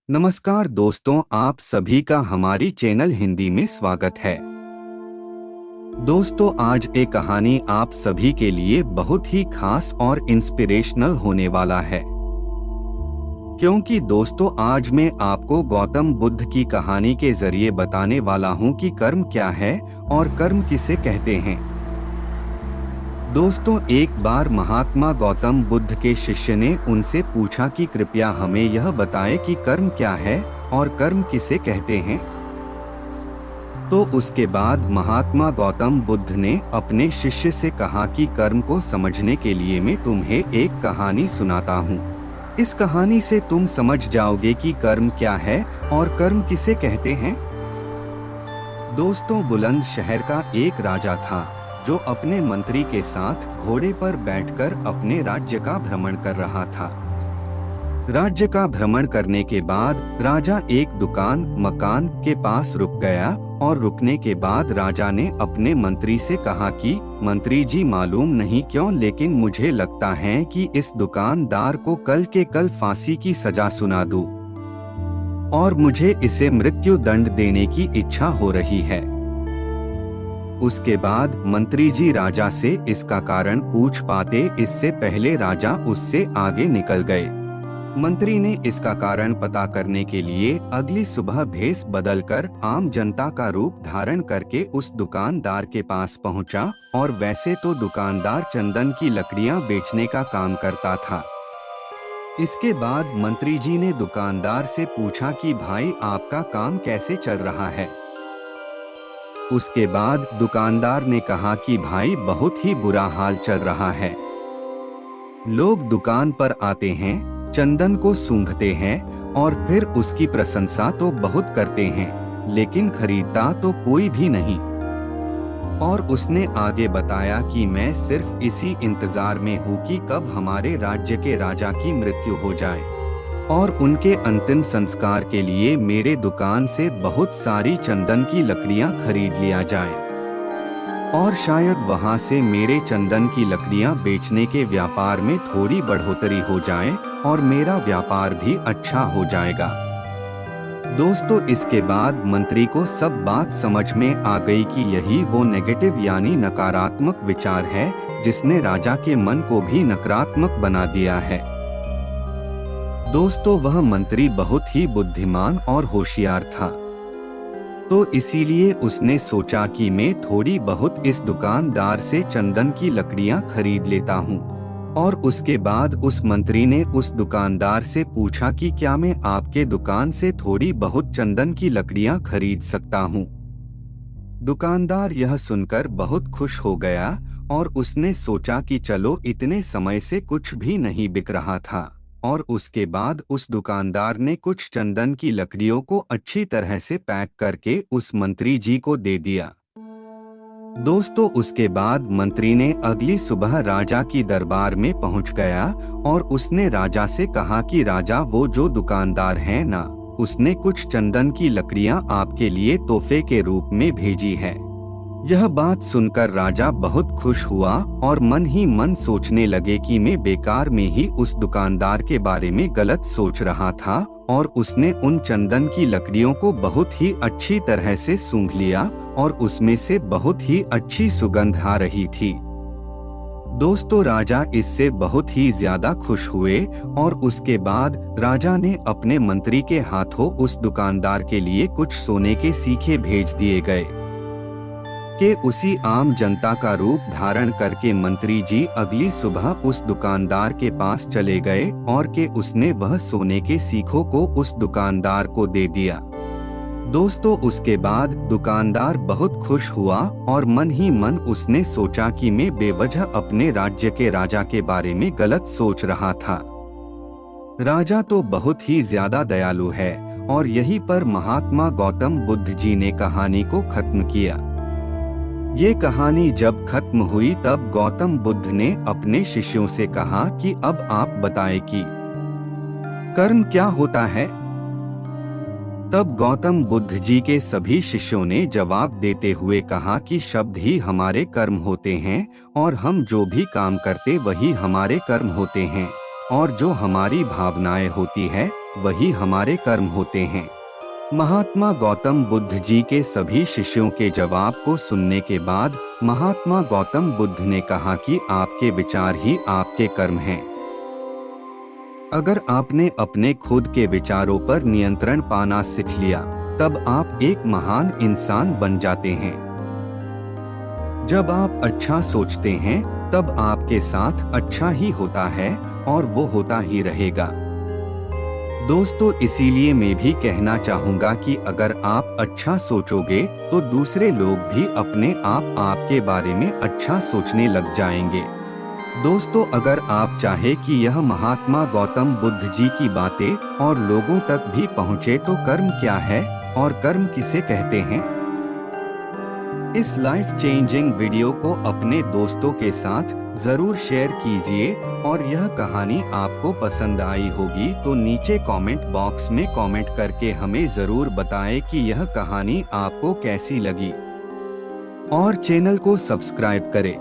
नमस्कार दोस्तों, आप सभी का हमारी चैनल हिंदी में स्वागत है। दोस्तों, आज एक कहानी आप सभी के लिए बहुत ही खास और इंस्पिरेशनल होने वाला है, क्योंकि दोस्तों आज मैं आपको गौतम बुद्ध की कहानी के जरिए बताने वाला हूं कि कर्म क्या है और कर्म किसे कहते हैं। दोस्तों, एक बार महात्मा गौतम बुद्ध के शिष्य ने उनसे पूछा कि कृपया हमें यह बताएं कि कर्म क्या है और कर्म किसे कहते हैं। तो उसके बाद महात्मा गौतम बुद्ध ने अपने शिष्य से कहा कि कर्म को समझने के लिए मैं तुम्हें एक कहानी सुनाता हूँ। इस कहानी से तुम समझ जाओगे कि कर्म क्या है और कर्म किसे कहते हैं। दोस्तों, बुलंद शहर का एक राजा था जो अपने मंत्री के साथ घोड़े पर बैठकर अपने राज्य का भ्रमण कर रहा था। राज्य का भ्रमण करने के बाद राजा एक दुकान मकान के पास रुक गया और रुकने के बाद राजा ने अपने मंत्री से कहा कि मंत्री जी, मालूम नहीं क्यों लेकिन मुझे लगता है कि इस दुकानदार को कल के कल फांसी की सजा सुना दूं और मुझे इसे मृत्यु दंड देने की इच्छा हो रही है। उसके बाद मंत्री जी राजा से इसका कारण पूछ पाते, इससे पहले राजा उससे आगे निकल गए। मंत्री ने इसका कारण पता करने के लिए अगली सुबह भेष बदलकर आम जनता का रूप धारण करके उस दुकानदार के पास पहुंचा। और वैसे तो दुकानदार चंदन की लकड़ियां बेचने का काम करता था। इसके बाद मंत्री जी ने दुकानदार से पूछा कि भाई, आपका काम कैसे चल रहा है। उसके बाद दुकानदार ने कहा कि भाई, बहुत ही बुरा हाल चल रहा है। लोग दुकान पर आते हैं, चंदन को सूंघते हैं और फिर उसकी प्रशंसा तो बहुत करते हैं, लेकिन खरीदता तो कोई भी नहीं। और उसने आगे बताया कि मैं सिर्फ इसी इंतजार में हूँ कि कब हमारे राज्य के राजा की मृत्यु हो जाए और उनके अंतिम संस्कार के लिए मेरे दुकान से बहुत सारी चंदन की लकड़ियां खरीद लिया जाए और शायद वहां से मेरे चंदन की लकड़ियां बेचने के व्यापार में थोड़ी बढ़ोतरी हो जाए और मेरा व्यापार भी अच्छा हो जाएगा। दोस्तों, इसके बाद मंत्री को सब बात समझ में आ गई कि यही वो नेगेटिव यानी नकारात्मक विचार है जिसने राजा के मन को भी नकारात्मक बना दिया है। दोस्तों, वह मंत्री बहुत ही बुद्धिमान और होशियार था, तो इसीलिए उसने सोचा कि मैं थोड़ी बहुत इस दुकानदार से चंदन की लकड़ियां खरीद लेता हूं। और उसके बाद उस मंत्री ने उस दुकानदार से पूछा कि क्या मैं आपके दुकान से थोड़ी बहुत चंदन की लकड़ियां खरीद सकता हूं। दुकानदार यह सुनकर बहुत खुश हो गया और उसने सोचा कि चलो, इतने समय से कुछ भी नहीं बिक रहा था। और उसके बाद उस दुकानदार ने कुछ चंदन की लकड़ियों को अच्छी तरह से पैक करके उस मंत्री जी को दे दिया। दोस्तों, उसके बाद मंत्री ने अगली सुबह राजा की दरबार में पहुंच गया और उसने राजा से कहा कि राजा, वो जो दुकानदार है ना, उसने कुछ चंदन की लकड़ियां आपके लिए तोहफे के रूप में भेजी है। यह बात सुनकर राजा बहुत खुश हुआ और मन ही मन सोचने लगे कि मैं बेकार में ही उस दुकानदार के बारे में गलत सोच रहा था और उसने उन चंदन की लकड़ियों को बहुत ही अच्छी तरह से सूंघ लिया और उसमें से बहुत ही अच्छी सुगंध आ रही थी। दोस्तों, राजा इससे बहुत ही ज्यादा खुश हुए और उसके बाद राजा ने अपने मंत्री के हाथों उस दुकानदार के लिए कुछ सोने के सिक्के भेज दिए गए कि उसी आम जनता का रूप धारण करके मंत्री जी अगली सुबह उस दुकानदार के पास चले गए और कि उसने वह सोने के सिक्कों को उस दुकानदार को दे दिया। दोस्तों, उसके बाद दुकानदार बहुत खुश हुआ और मन ही मन उसने सोचा कि मैं बेवजह अपने राज्य के राजा के बारे में गलत सोच रहा था। राजा तो बहुत ही ज्यादा दयालु है। और यहीं पर महात्मा गौतम बुद्ध जी ने कहानी को खत्म किया। ये कहानी जब खत्म हुई तब गौतम बुद्ध ने अपने शिष्यों से कहा कि अब आप बताएं कि कर्म क्या होता है। तब गौतम बुद्ध जी के सभी शिष्यों ने जवाब देते हुए कहा कि शब्द ही हमारे कर्म होते हैं और हम जो भी काम करते वही हमारे कर्म होते हैं और जो हमारी भावनाएं होती है वही हमारे कर्म होते हैं। महात्मा गौतम बुद्ध जी के सभी शिष्यों के जवाब को सुनने के बाद महात्मा गौतम बुद्ध ने कहा कि आपके विचार ही आपके कर्म हैं। अगर आपने अपने खुद के विचारों पर नियंत्रण पाना सीख लिया, तब आप एक महान इंसान बन जाते हैं। जब आप अच्छा सोचते हैं, तब आपके साथ अच्छा ही होता है और वो होता ही रहेगा। दोस्तों, इसीलिए मैं भी कहना चाहूँगा कि अगर आप अच्छा सोचोगे तो दूसरे लोग भी अपने आप आपके बारे में अच्छा सोचने लग जाएंगे। दोस्तों, अगर आप चाहे कि यह महात्मा गौतम बुद्ध जी की बातें और लोगों तक भी पहुँचे तो कर्म क्या है और कर्म किसे कहते हैं, इस लाइफ चेंजिंग वीडियो को अपने दोस्तों के साथ जरूर शेयर कीजिए। और यह कहानी आपको पसंद आई होगी तो नीचे कमेंट बॉक्स में कमेंट करके हमें जरूर बताएं कि यह कहानी आपको कैसी लगी, और चैनल को सब्सक्राइब करें।